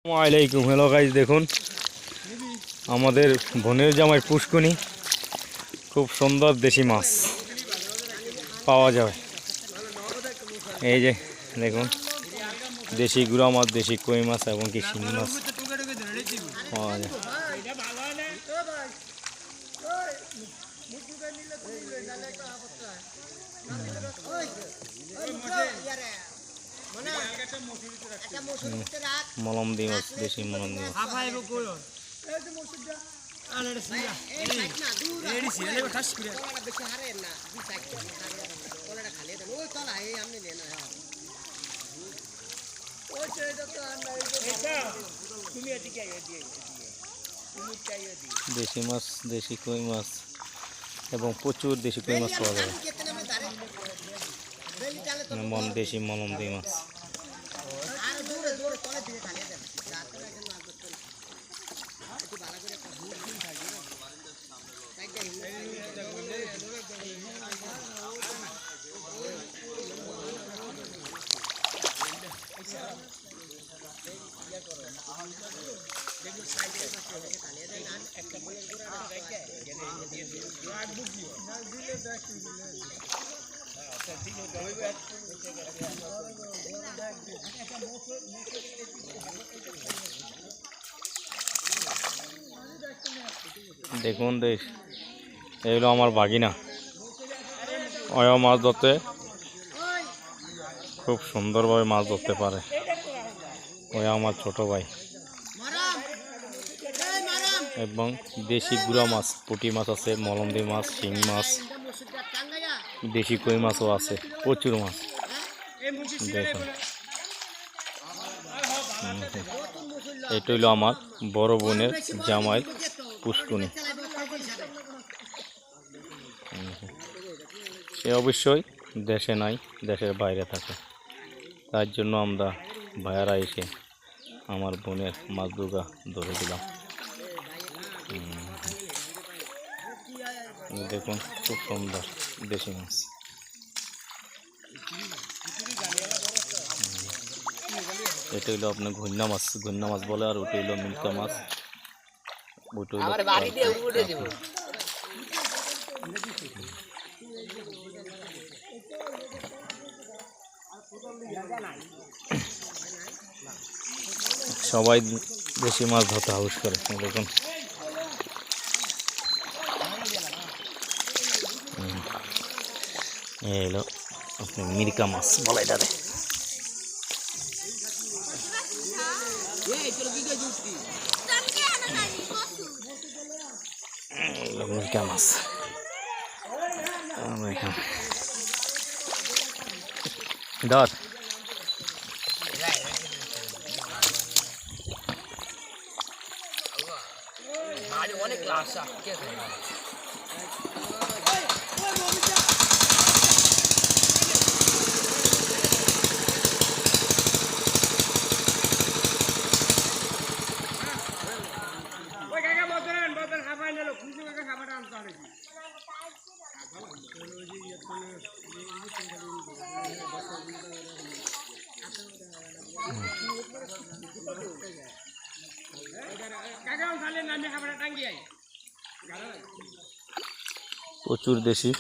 আসসালামাইকুম। Hello guys, দেখুন আমাদের বোনের জামাই পুষ্কুনি খুব সুন্দর দেশি মাছ পাওয়া যায়। এই যে দেখুন দেশি গুড়া মাছ, দেশি কই মাছ এবং কি শিঙি মাছ পাওয়া যায়। মলম দিয়ে মাছ, দেশি মলম দিয়ে মাছ। দেশি মাছ, দেশি কই মাছ এবং প্রচুর দেশি কই মাছ পাওয়া যাবে। দেশি মলম দিয়ে মাছ। দেখুন দেশ, এগুলো আমার বাগিনা। ওরা মাছ ধরতে খুব সুন্দরভাবে মাছ ধরতে পারে। ওই আমার ছোট ভাই এবং দেশি গুড়া মাছ, পুঁটি মাছ আছে, মলমদি মাছ, শিং মাছ, দেশি কই মাছও আছে, প্রচুর মাছ। দেখুন এটা হইল আমার বড় বোনের জামাই পুষ্কুনি। সে অবশ্যই দেশে নাই, দেশের বাইরে থাকে। তার জন্য আমরা ভাইয়ারা এসে আমার বোনের মাছ দুগা ধরে দিলাম। দেখুন খুব সুন্দর দেশি মাছ। এটা হইলো আপনার ঘূর্ণা মাছ, ঘূর্ণা মাছ বলে, আর ওটা হইলো মিল্কা মাছ। ওটা হইলো সবাই দেশি মাছ ধরতে হাউস করে। দেখুন এই হলো আপনার মির্কা মাছ বলে এটারে। মির্কা মাছ ধর। অনেক প্রচুর দেশি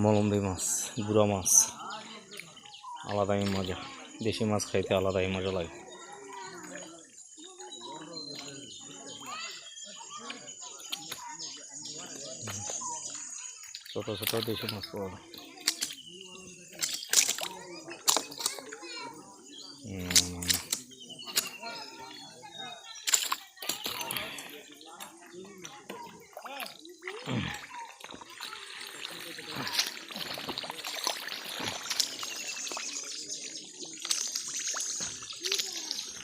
মলমদি মাছ, গুড়া মাছ, আলাদাই মজা। দেশি মাছ খাইতে আলাদাই মজা লাগে। ছোট ছোট দেশি মাছ পাওয়া যায়।